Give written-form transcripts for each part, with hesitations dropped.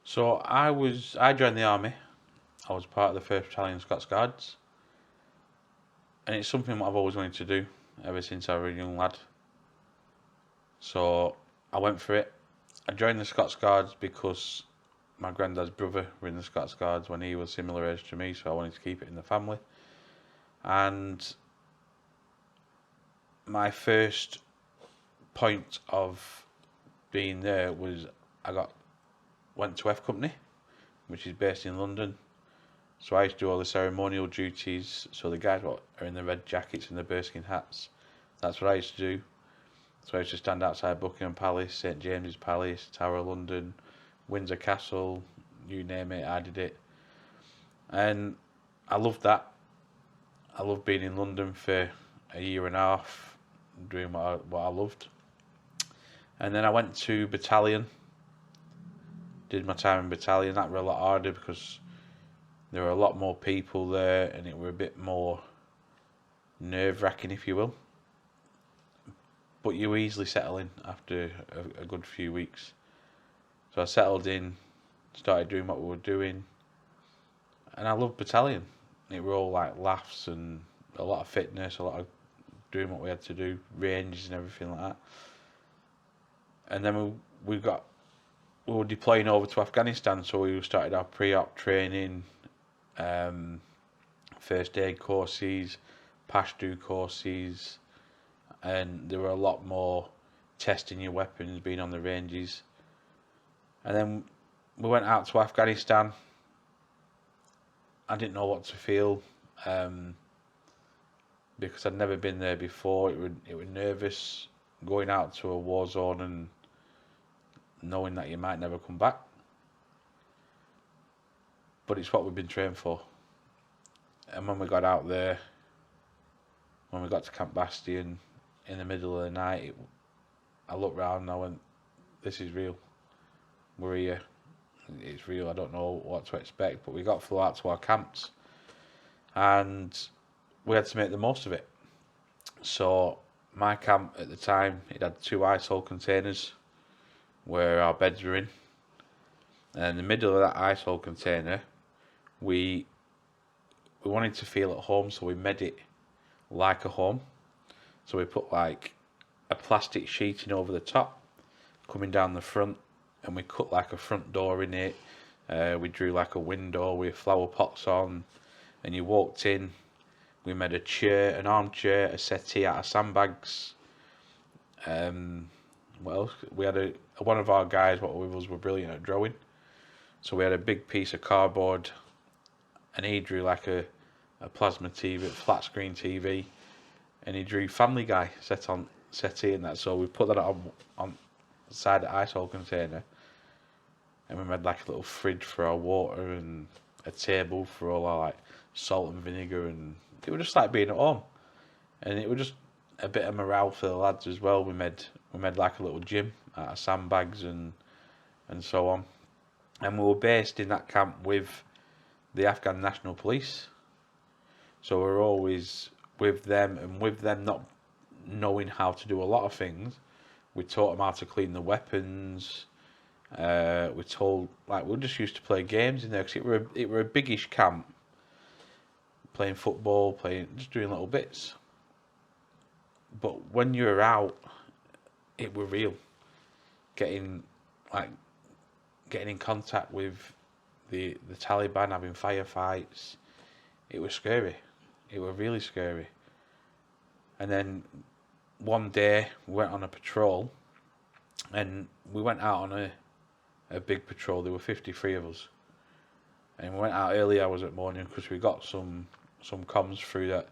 So I joined the army. I was part of the first battalion Scots Guards, and it's something that I've always wanted to do ever since I was a young lad. So I went for it. I joined the Scots Guards because my granddad's brother were in the Scots Guards when he was similar age to me, so I wanted to keep it in the family. And my first point of being there was I got went to F Company, which is based in London. So I used to do all the ceremonial duties. So the guys what are in the red jackets and the bearskin hats. That's what I used to do. So I used to stand outside Buckingham Palace, St James's Palace, Tower of London, Windsor Castle, you name it, I did it. And I loved that. I loved being in London for a year and a half, doing what I loved. And then I went to battalion, did my time in battalion. That were a lot harder because there were a lot more people there and it were a bit more nerve wracking, if you will. But you easily settle in after a good few weeks. So I settled in, started doing what we were doing, and I loved battalion. It were all like laughs and a lot of fitness, a lot of doing what we had to do, ranges and everything like that. And then we were deploying over to Afghanistan, so we started our pre-op training, first aid courses, Pashto courses, and there were a lot more testing your weapons, being on the ranges. And then we went out to Afghanistan. I didn't know what to feel because I'd never been there before. It was nervous going out to a war zone and knowing that you might never come back. But it's what we've been trained for. And when we got out there, when we got to Camp Bastion in the middle of the night, I looked round and I went, this is real. We're here. It's real. I don't know what to expect. But we got full out to our camps and we had to make the most of it. So my camp at the time, it had 2 ISOL containers where our beds were in. And in the middle of that ISOL container, we wanted to feel at home, so we made it like a home. So we put like a plastic sheeting over the top, coming down the front, and we cut like a front door in it. We drew like a window with flower pots on, and you walked in. We made a chair, an armchair, a settee out of sandbags. What else? We had one of our guys, what with us, were brilliant at drawing. So we had a big piece of cardboard, and he drew like a plasma TV, flat screen TV, and he drew Family Guy settee and that. So we put that on the side of the ISOL container, and we made like a little fridge for our water and a table for all our like salt and vinegar, and it was just like being at home. And it was just a bit of morale for the lads as well. We made like a little gym out of sandbags and so on. And we were based in that camp with the Afghan National Police. So we were always with them, and with them not knowing how to do a lot of things, we taught them how to clean the weapons. We told, like, we just used to play games in there because it were a biggish camp, playing football, just doing little bits. But when you were out, it were real. Getting in contact with the Taliban, having firefights, it was scary. It was really scary. And then one day we went on a patrol, and we went out on a big patrol. There were 53 of us, and we went out early hours at morning because we got some comms through that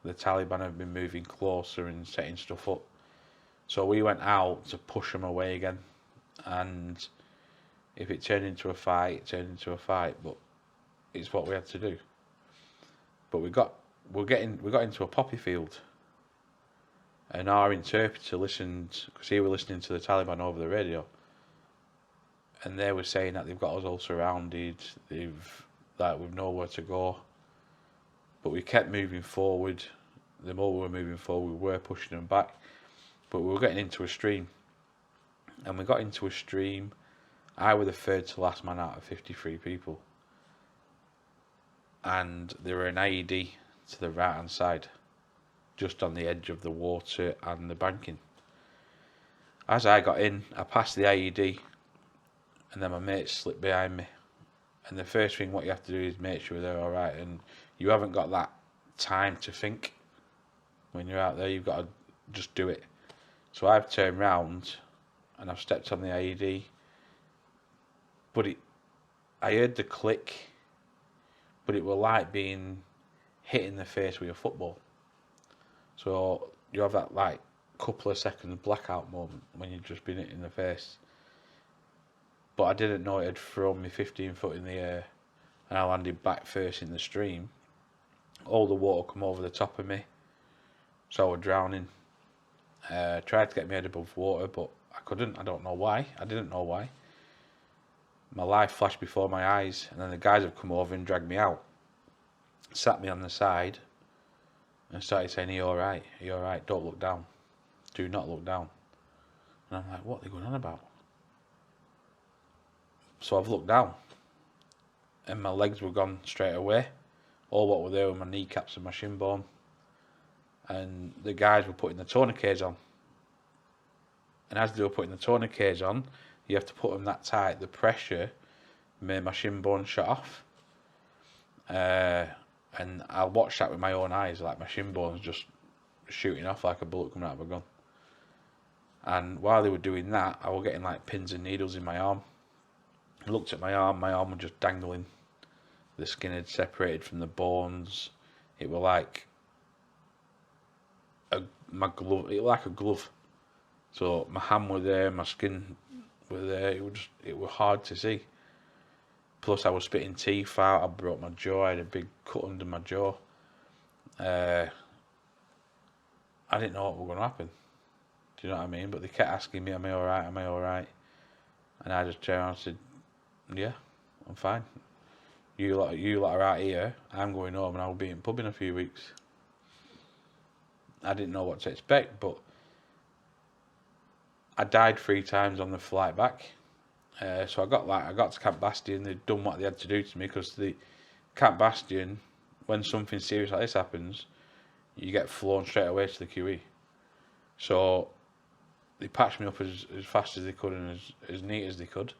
the Taliban have been moving closer and setting stuff up. So we went out to push them away again, and if it turned into a fight, it turned into a fight. But it's what we had to do. But we got into a poppy field, and our interpreter listened because he was listening to the Taliban over the radio, and they were saying that they've got us all surrounded. We've nowhere to go. But we kept moving forward. The more we were moving forward, we were pushing them back. But we were getting into a stream, and we got into a stream. I was the third to last man out of 53 people. And there were an IED to the right hand side, just on the edge of the water and the banking. As I got in, I passed the IED, and then my mates slipped behind me. And the first thing what you have to do is make sure they're alright, and you haven't got that time to think when you're out there. You've got to just do it. So I've turned round and I've stepped on the IED, but I heard the click, but it was like being hit in the face with a football. So you have that like couple of seconds blackout moment when you've just been hit in the face. But I didn't know it had thrown me 15 foot in the air, and I landed back first in the stream. All the water come over the top of me, so I was drowning. Tried to get my head above water, but I couldn't. I don't know why. I didn't know why. My life flashed before my eyes, and then the guys have come over and dragged me out, sat me on the side, and started saying, "Are you alright? Are you alright? Don't look down. Do not look down." And I'm like, what are they going on about? So I've looked down, and my legs were gone straight away. All what were there were my kneecaps and my shin bone. And the guys were putting the tourniquets on. And as they were putting the tourniquets on, you have to put them that tight. The pressure made my shin bone shut off. And I watched that with my own eyes, like my shin bone's just shooting off like a bullet coming out of a gun. And while they were doing that, I was getting like pins and needles in my arm. I looked at my arm was just dangling. The skin had separated from the bones. It was like my glove. It was like a glove. So my hand was there, my skin was there. It was hard to see. Plus, I was spitting teeth out. I broke my jaw. I had a big cut under my jaw. I didn't know what was going to happen. Do you know what I mean? But they kept asking me, "Am I all right? Am I all right?" And I just turned around and said, "Yeah, I'm fine. You lot are out here. I'm going home, and I'll be in pub in a few weeks." I didn't know what to expect, but I died 3 times on the flight back. So I got to Camp Bastion. They'd done what they had to do to me, because the Camp Bastion, when something serious like this happens, you get flown straight away to the QE. So they patched me up as fast as they could and as neat as they could,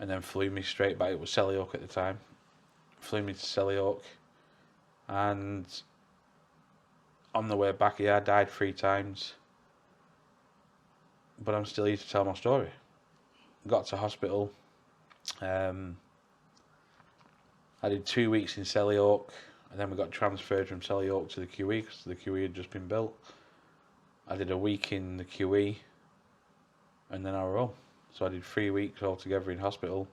and then flew me straight back. It was Selly Oak at the time. Flew me to Selly Oak, and on the way back, I died 3 times. But I'm still here to tell my story. Got to hospital. I did 2 weeks in Selly Oak, and then we got transferred from Selly Oak to the QE, because the QE had just been built. I did a week in the QE, and then I was home. So I did 3 weeks altogether in hospital.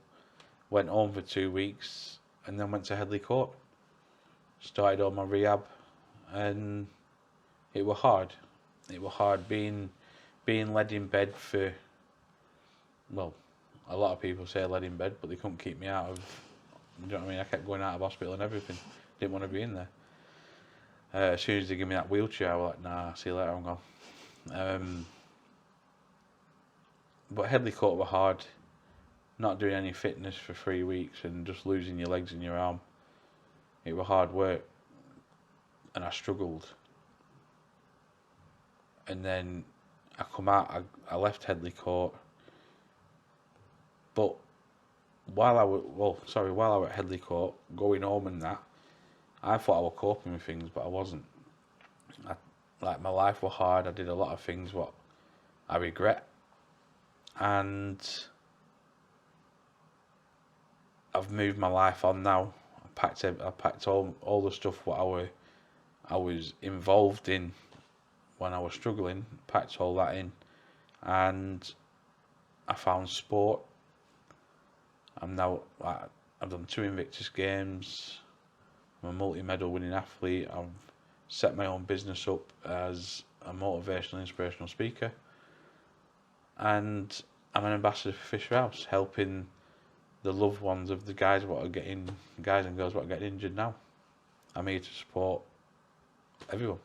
Went home for 2 weeks, and then went to Headley Court. Started on my rehab, and it was hard. It was hard being led in bed for, well, a lot of people say led in bed, but they couldn't keep me out of, you know what I mean? I kept going out of hospital and everything. Didn't want to be in there. As soon as they give me that wheelchair, I was like, nah, see you later, I'm gone. But Headley Court were hard. Not doing any fitness for 3 weeks and just losing your legs and your arm. It was hard work, and I struggled. And then I come out, I left Headley Court. But while I was at Headley Court, going home and that, I thought I was coping with things, but I wasn't. My life was hard. I did a lot of things what I regret, and I've moved my life on now. I packed all the stuff what I was involved in when I was struggling. Packed all that in, and I found sport. I'm now, I've done 2 Invictus Games. I'm a multi-medal winning athlete. I've set my own business up as a motivational, inspirational speaker, and I'm an ambassador for Fisher House, helping the loved ones of the guys and girls what are getting injured now. I'm here to support everyone.